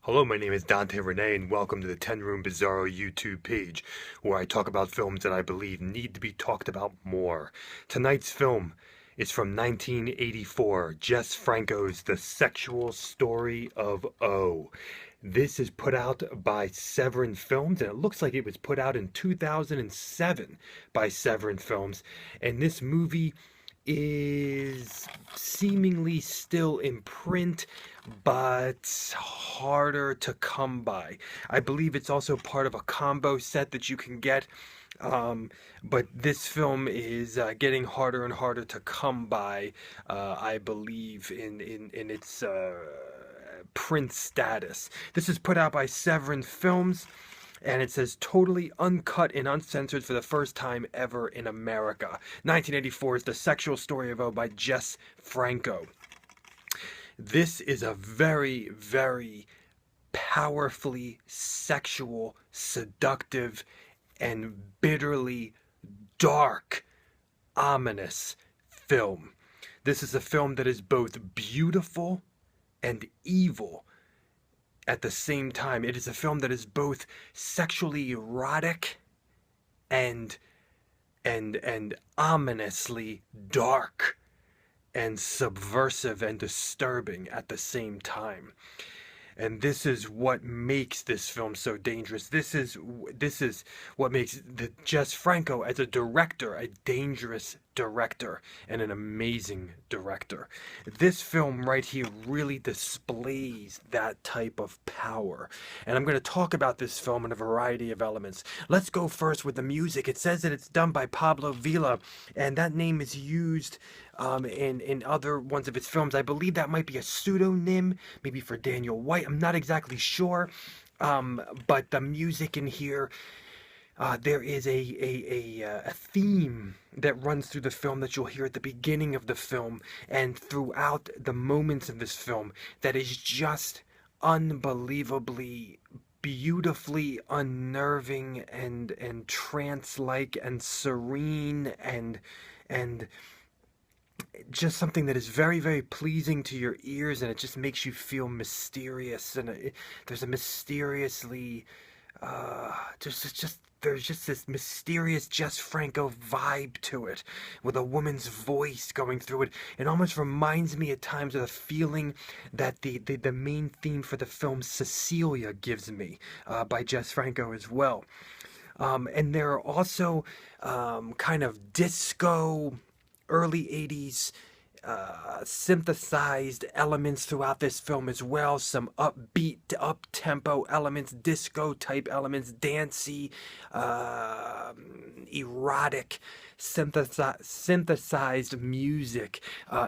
Hello, my name is Dante Renee, and welcome to the 10 Room Bizarro YouTube page, where I talk about films that I believe need to be talked about more. Tonight's film is from 1984, Jess Franco's The Sexual Story of O. This is put out by Severin Films, and it looks like it was put out in 2007 by Severin Films. And this movie is seemingly still in print, but harder to come by. I believe it's also part of a combo set that you can get. But this film is getting harder and harder to come by, I believe, in its print status. This is put out by Severin Films, and it says totally uncut and uncensored for the first time ever in America. 1984 is The Sexual Story of O by Jess Franco. This is a very, very powerfully sexual, seductive, and bitterly dark, ominous film. This is a film that is both beautiful and evil at the same time. It is a film that is both sexually erotic and ominously dark and subversive and disturbing at the same time. And this is what makes this film so dangerous. This is what makes Jess Franco as a director a dangerous director and an amazing director. This film right here really displays that type of power. And I'm going to talk about this film in a variety of elements. Let's go first with the music. It says that it's done by Pablo Villa, and that name is used in other ones of his films. I believe that might be a pseudonym, maybe for Daniel White. I'm not exactly sure. But the music in here, there is a theme that runs through the film that you'll hear at the beginning of the film and throughout the moments of this film that is just unbelievably beautifully unnerving and trance-like and serene and just something that is very, very pleasing to your ears, and it just makes you feel mysterious, and there's a mysteriously there's just this mysterious Jess Franco vibe to it, with a woman's voice going through it. It almost reminds me at times of the feeling that the main theme for the film Cecilia gives me, by Jess Franco as well. And there are also kind of disco, early 80s synthesized elements throughout this film as well. Some upbeat, up-tempo elements, disco-type elements, dancey, erotic, synthesized music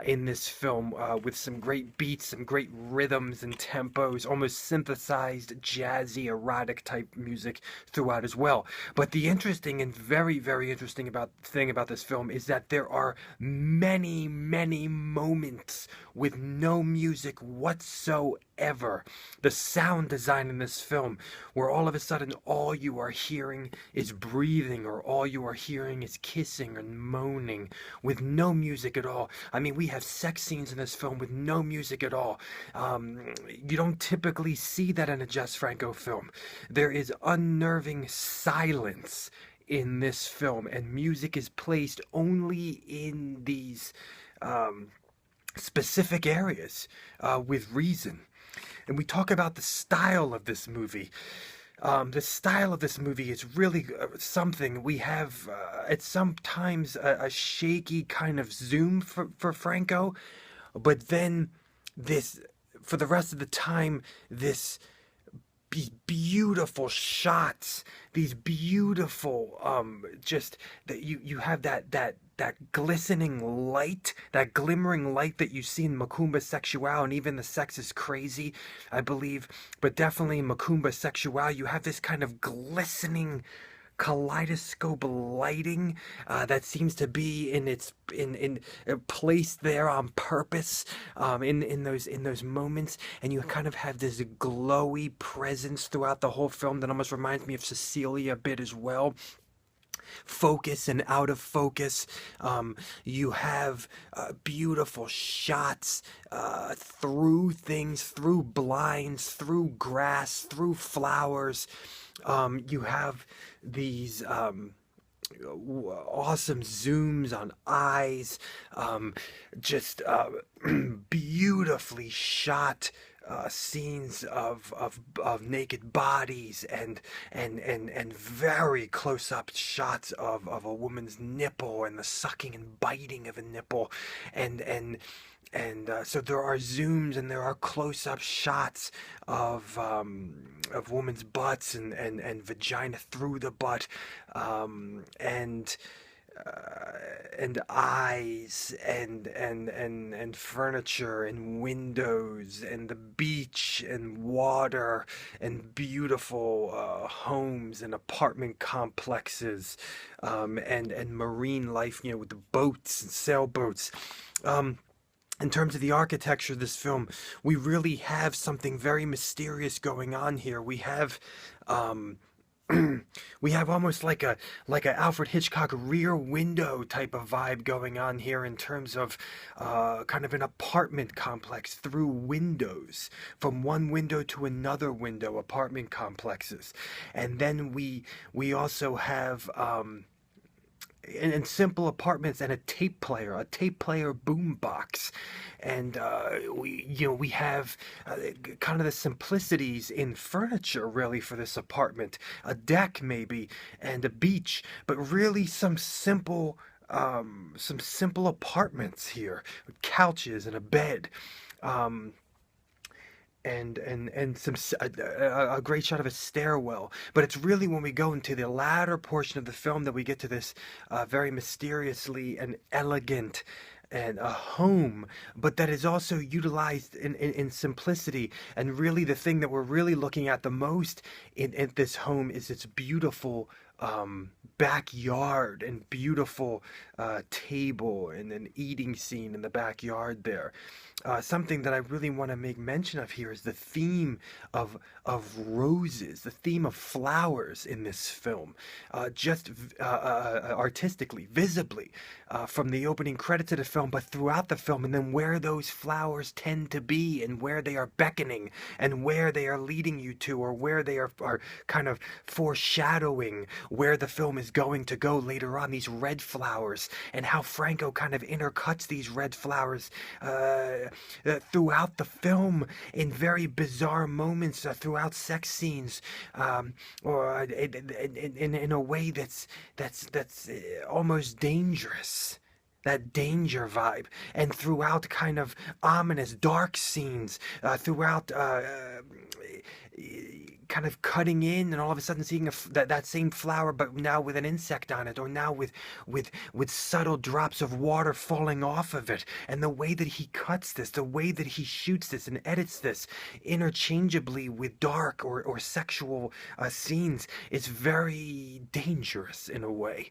in this film, with some great beats, some great rhythms and tempos, almost synthesized, jazzy, erotic type music throughout as well. But the interesting and very, very interesting thing about this film is that there are many, many moments with no music whatsoever. The sound design in this film, where all of a sudden all you are hearing is breathing, or all you are hearing is kissing and moaning, with no music at all. I mean, we have sex scenes in this film with no music at all. You don't typically see that in a Jess Franco film. There is unnerving silence in this film, and music is placed only in these specific areas with reason. And we talk about the style of this movie. The style of this movie is really something. We have at sometimes a shaky kind of zoom for Franco, but then this, for the rest of the time, these beautiful shots, these beautiful just that you have that glistening light, that glimmering light that you see in Macumba Sexual, and even The Sex is Crazy, I believe, but definitely in Macumba Sexual, you have this kind of glistening kaleidoscope lighting that seems to be in placed there on purpose in those moments, and you kind of have this glowy presence throughout the whole film that almost reminds me of Cecilia a bit as well. focus and out of focus. You have beautiful shots through things, through blinds, through grass, through flowers. You have these awesome zooms on eyes, just beautifully shot scenes of naked bodies and very close up shots of a woman's nipple and the sucking and biting of a nipple and so there are zooms and there are close-up shots of women's butts and vagina through the butt, and eyes and furniture and windows and the beach and water and beautiful homes and apartment complexes, and marine life, with the boats and sailboats. In terms of the architecture of this film, we really have something very mysterious going on here. We have we have almost like a Alfred Hitchcock Rear Window type of vibe going on here in terms of kind of an apartment complex through windows, from one window to another window, apartment complexes. And then we also have in simple apartments and a tape player boom box, and we have kind of the simplicities in furniture really for this apartment, a deck maybe and a beach, but really some simple apartments here with couches and a bed. And some a great shot of a stairwell, but it's really when we go into the latter portion of the film that we get to this very mysteriously and elegant and a home, but that is also utilized in simplicity. And really the thing that we're really looking at the most in this home is its beautiful backyard and beautiful table and an eating scene in the backyard there. Something that I really want to make mention of here is the theme of roses, the theme of flowers in this film, just artistically, visibly, from the opening credits of the film, but throughout the film, and then where those flowers tend to be and where they are beckoning and where they are leading you to, or where they are kind of foreshadowing where the film is going to go later on, these red flowers, and how Franco kind of intercuts these red flowers throughout the film in very bizarre moments, throughout sex scenes, or in a way that's almost dangerous. That danger vibe, and throughout kind of ominous, dark scenes, throughout kind of cutting in, and all of a sudden seeing that same flower, but now with an insect on it, or now with subtle drops of water falling off of it. And the way that he cuts this, the way that he shoots this and edits this interchangeably with dark or sexual scenes, is very dangerous in a way.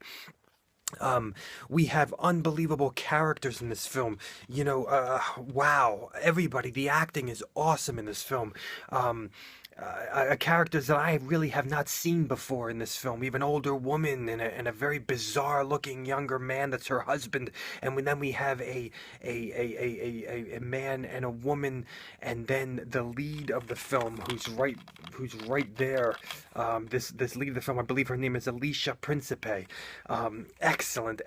We have unbelievable characters in this film. Wow, everybody, the acting is awesome in this film. Characters that I really have not seen before in this film. We have an older woman and a very bizarre-looking younger man that's her husband, and then we have a man and a woman, and then the lead of the film, who's right there. This lead of the film, I believe her name is Alicia Principe. Excellent,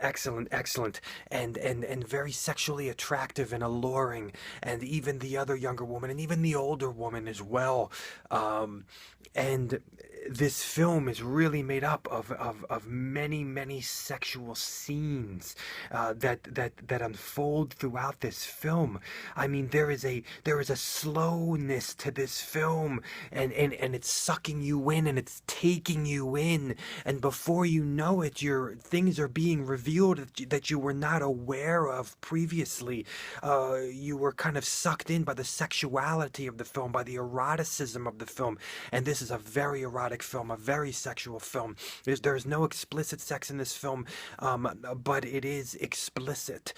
and very sexually attractive and alluring, and even the other younger woman, and even the older woman as well. And this film is really made up of many sexual scenes that unfold throughout this film. I mean, there is a slowness to this film, and it's sucking you in, and it's taking you in, and before you know it, things are being revealed that you were not aware of previously. You were kind of sucked in by the sexuality of the film, by the eroticism of the film, and this is a very erotic film, a very sexual film. There's no explicit sex in this film, but it is explicit.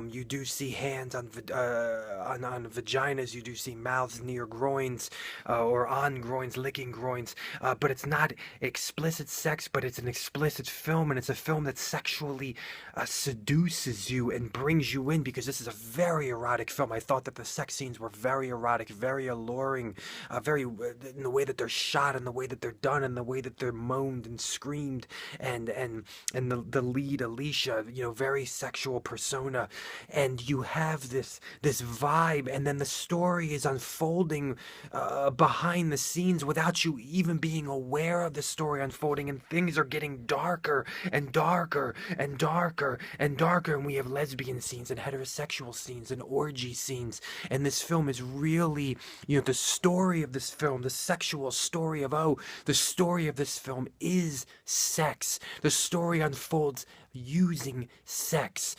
You do see hands on vaginas, you do see mouths near groins, or on groins. groins, licking groins, but it's not explicit sex, but it's an explicit film, and it's a film that sexually seduces you and brings you in, because this is a very erotic film. I thought that the sex scenes were very erotic, very alluring, very in the way that they're shot, and the way that they're done, and the way that they're moaned and screamed, and the lead Alicia, very sexual persona, and you have this vibe, and then the story is unfolding behind the scenes without you even being aware of the story unfolding, and things are getting darker and darker and darker and darker, and we have lesbian scenes and heterosexual scenes and orgy scenes, and this film is really, the story of this film, the sexual story of, the story of this film is sex. The story unfolds using sex.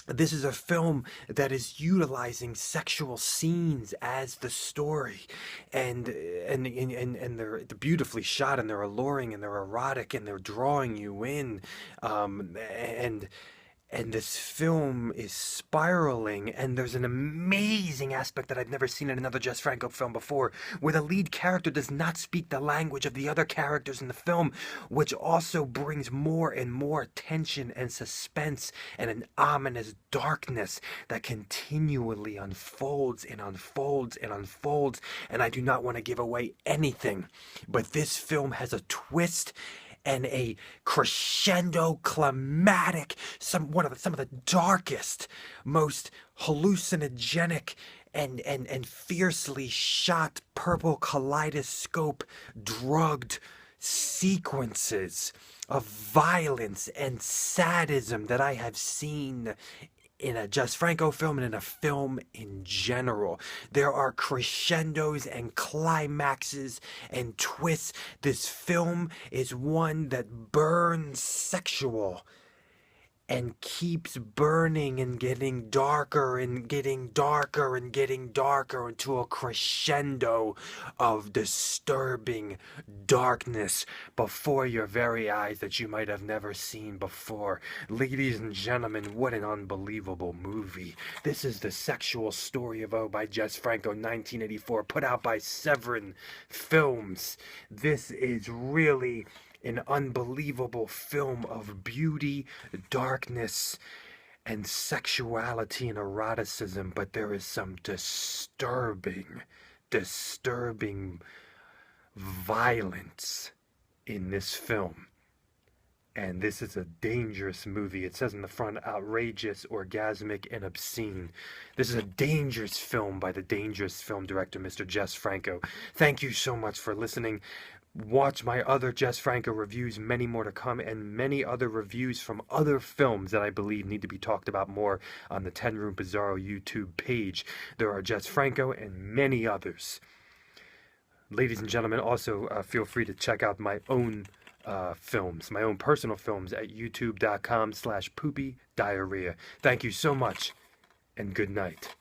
This is a film that is utilizing sexual scenes as the story, and they're beautifully shot, and they're alluring, and they're erotic, and they're drawing you in, and this film is spiraling, and there's an amazing aspect that I've never seen in another Jess Franco film before, where the lead character does not speak the language of the other characters in the film, which also brings more and more tension and suspense and an ominous darkness that continually unfolds and unfolds and unfolds, and I do not want to give away anything, but this film has a twist and a crescendo climatic, some of the darkest, most hallucinogenic and fiercely shot purple kaleidoscope drugged sequences of violence and sadism that I have seen in a Jess Franco film and in a film in general. There are crescendos and climaxes and twists. This film is one that burns sexual and keeps burning and getting darker and getting darker and getting darker into a crescendo of disturbing darkness before your very eyes that you might have never seen before. Ladies and gentlemen, what an unbelievable movie. This is The Sexual Story of O by Jess Franco, 1984, put out by Severin Films. This is really an unbelievable film of beauty, darkness, and sexuality and eroticism, but there is some disturbing violence in this film. And this is a dangerous movie. It says in the front, outrageous, orgasmic, and obscene. This is a dangerous film by the dangerous film director, Mr. Jess Franco. Thank you so much for listening. Watch my other Jess Franco reviews, many more to come, and many other reviews from other films that I believe need to be talked about more on the 10 Room Bizarro YouTube page. There are Jess Franco and many others. Ladies and gentlemen, also feel free to check out my own films, my own personal films at youtube.com/poopydiarrhea. Thank you so much, and good night.